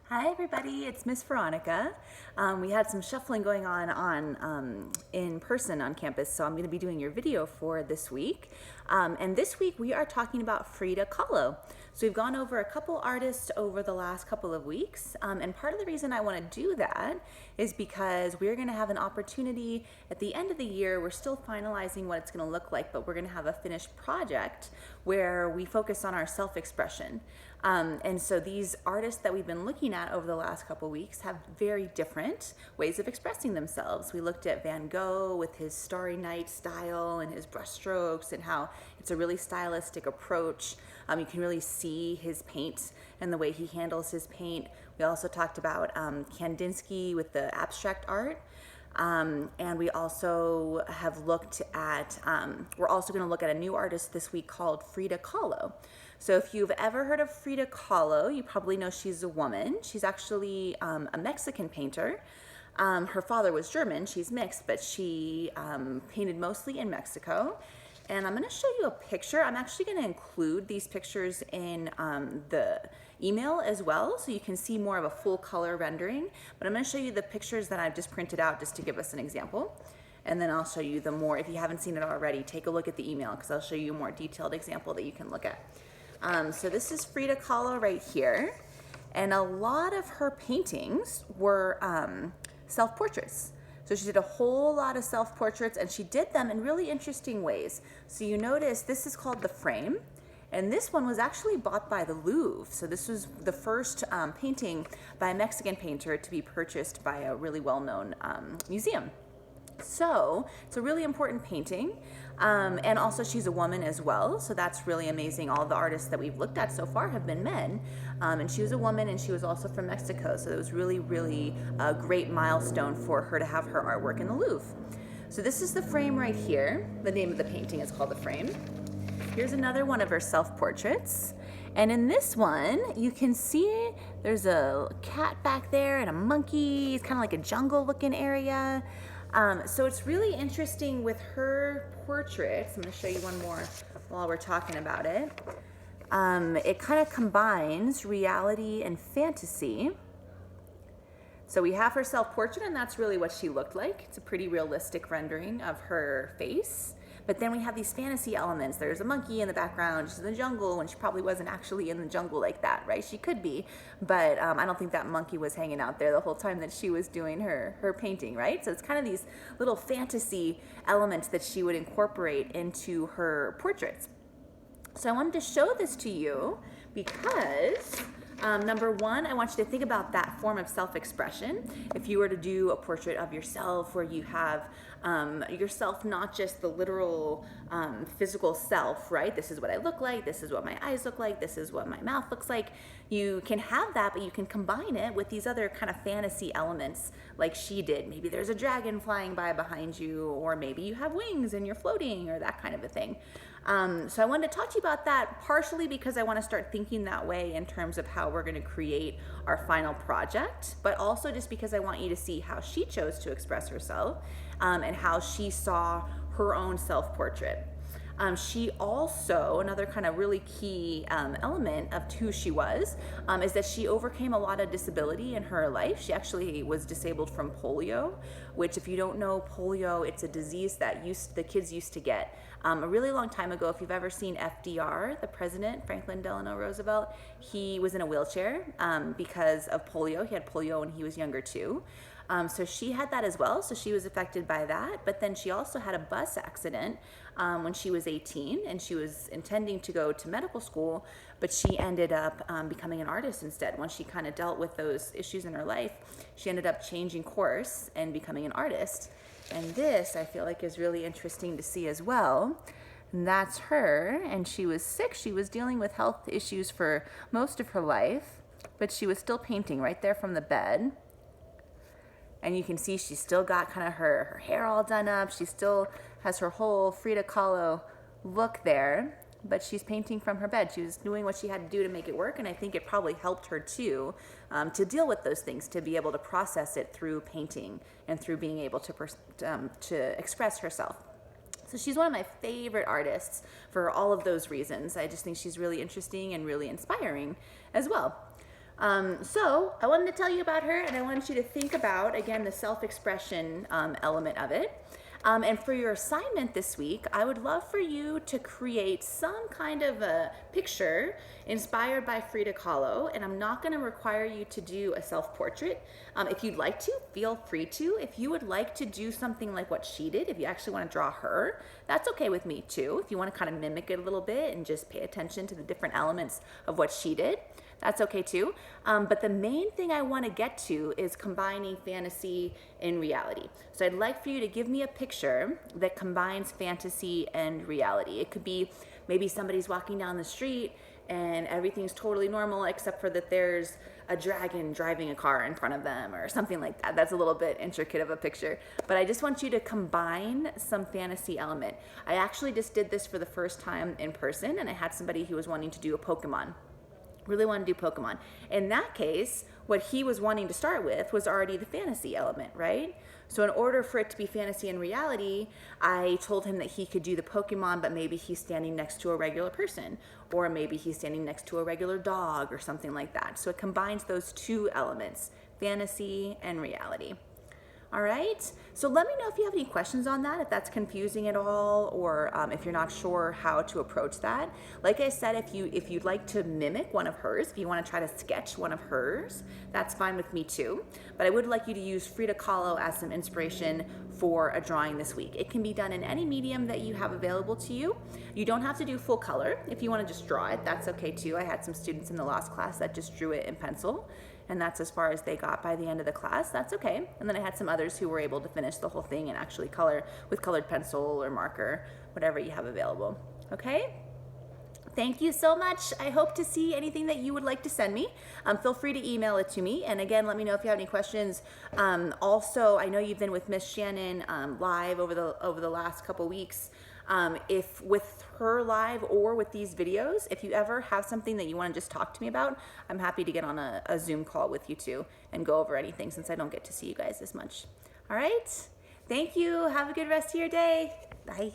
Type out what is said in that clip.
Hi everybody, it's Miss Veronica. We had some shuffling going on in person on campus, so I'm going to be doing your video for this week. And this week we are talking about Frida Kahlo. So we've gone over a couple artists over the last couple of weeks, and part of the reason I want to do that is because we're going to have an opportunity at the end of the year. We're still finalizing what it's going to look like, but we're going to have a finished project where we focus on our self-expression. And so these artists that we've been looking at over the last couple weeks have very different ways of expressing themselves. We looked at Van Gogh with his Starry Night style and his brushstrokes and how it's a really stylistic approach. You can really see his paint and the way he handles his paint. We also talked about Kandinsky with the abstract art. And we also have looked at, we're also going to look at a new artist this week called Frida Kahlo. So if you've ever heard of Frida Kahlo, you probably know she's a woman. She's actually a Mexican painter. Her father was German, she's mixed, but she painted mostly in Mexico. And I'm going to show you a picture. I'm actually going to include these pictures in the email as well, so you can see more of a full color rendering. But I'm going to show you the pictures that I've just printed out just to give us an example. And then I'll show you the more, if you haven't seen it already, take a look at the email because I'll show you a more detailed example that you can look at. So this is Frida Kahlo right here. And a lot of her paintings were self-portraits. So she did a whole lot of self-portraits, and she did them in really interesting ways. So you notice this is called the frame, and this one was actually bought by the Louvre. So this was the first painting by a Mexican painter to be purchased by a really well-known museum. So it's a really important painting, and also she's a woman as well, so that's really amazing. All the artists that we've looked at so far have been men, and she was a woman, and she was also from Mexico, so it was really a great milestone for her to have her artwork in the Louvre. So this is the frame right here. The name of the painting is called The Frame. Here's another one of her self-portraits. And in this one, you can see there's a cat back there and a monkey. It's kind of like a jungle-looking area. So it's really interesting with her portraits. I'm going to show you one more while we're talking about it. It kind of combines reality and fantasy. So we have her self-portrait, and that's really what she looked like. It's a pretty realistic rendering of her face. But then we have these fantasy elements. There's a monkey in the background. She's in the jungle when she probably wasn't actually in the jungle like that, right? She could be, but I don't think that monkey was hanging out there the whole time that she was doing her painting, right? So it's kind of these little fantasy elements that she would incorporate into her portraits. So I wanted to show this to you because number one, I want you to think about that form of self-expression. If you were to do a portrait of yourself where you have yourself, not just the literal physical self, right? This is what I look like, this is what my eyes look like, this is what my mouth looks like. You can have that, but you can combine it with these other kind of fantasy elements like she did. Maybe there's a dragon flying by behind you, or maybe you have wings and you're floating, or that kind of a thing. So I wanted to talk to you about that partially because I want to start thinking that way in terms of how we're going to create our final project, but also just because I want you to see how she chose to express herself and how she saw her own self-portrait. She also, another kind of really key element of who she was, is that she overcame a lot of disability in her life. She actually was disabled from polio, which, if you don't know polio, it's a disease that the kids used to get a really long time ago. If you've ever seen FDR, the president, Franklin Delano Roosevelt, he was in a wheelchair because of polio. He had polio when he was younger too. So she had that as well, so she was affected by that. But then she also had a bus accident when she was 18, and she was intending to go to medical school, but she ended up becoming an artist instead. Once she kind of dealt with those issues in her life, she ended up changing course and becoming an artist. And this, I feel like, is really interesting to see as well. And that's her, and she was sick. She was dealing with health issues for most of her life, but she was still painting right there from the bed. And you can see she's still got kind of her hair all done up. She still has her whole Frida Kahlo look there, but she's painting from her bed. She was doing what she had to do to make it work, and I think it probably helped her too to deal with those things, to be able to process it through painting and through being able to express herself. So she's one of my favorite artists for all of those reasons. I just think she's really interesting and really inspiring as well. So I wanted to tell you about her, and I wanted you to think about, again, the self-expression element of it. And for your assignment this week, I would love for you to create some kind of a picture inspired by Frida Kahlo. And I'm not going to require you to do a self-portrait. If you'd like to, feel free to. If you would like to do something like what she did, if you actually want to draw her, that's okay with me too. If you want to kind of mimic it a little bit and just pay attention to the different elements of what she did, that's okay too. But the main thing I want to get to is combining fantasy and reality. So I'd like for you to give me a picture that combines fantasy and reality. It could be maybe somebody's walking down the street and everything's totally normal except for that there's a dragon driving a car in front of them or something like that. That's a little bit intricate of a picture, but I just want you to combine some fantasy element. I actually just did this for the first time in person, and I had somebody who was wanting to do a Pokemon. Really want to do Pokemon. In that case, what he was wanting to start with was already the fantasy element, right? So in order for it to be fantasy and reality, I told him that he could do the Pokemon, but maybe he's standing next to a regular person, or maybe he's standing next to a regular dog or something like that. So it combines those two elements, fantasy and reality. All right, so let me know if you have any questions on that, if that's confusing at all, or if you're not sure how to approach that. Like I said, if you'd like to mimic one of hers, if you want to try to sketch one of hers, that's fine with me too. But I would like you to use Frida Kahlo as some inspiration for a drawing this week. It can be done in any medium that you have available to you. You don't have to do full color. If you want to just draw it, that's okay too. I had some students in the last class that just drew it in pencil, and that's as far as they got by the end of the class. That's okay. And then I had some others who were able to finish the whole thing and actually color with colored pencil or marker, whatever you have available. Okay? Thank you so much. I hope to see anything that you would like to send me. Feel free to email it to me. And again, let me know if you have any questions. Also, I know you've been with Miss Shannon live over the last couple weeks. If with her live or with these videos, if you ever have something that you want to just talk to me about, I'm happy to get on a Zoom call with you too and go over anything, since I don't get to see you guys as much. All right. Thank you. Have a good rest of your day. Bye.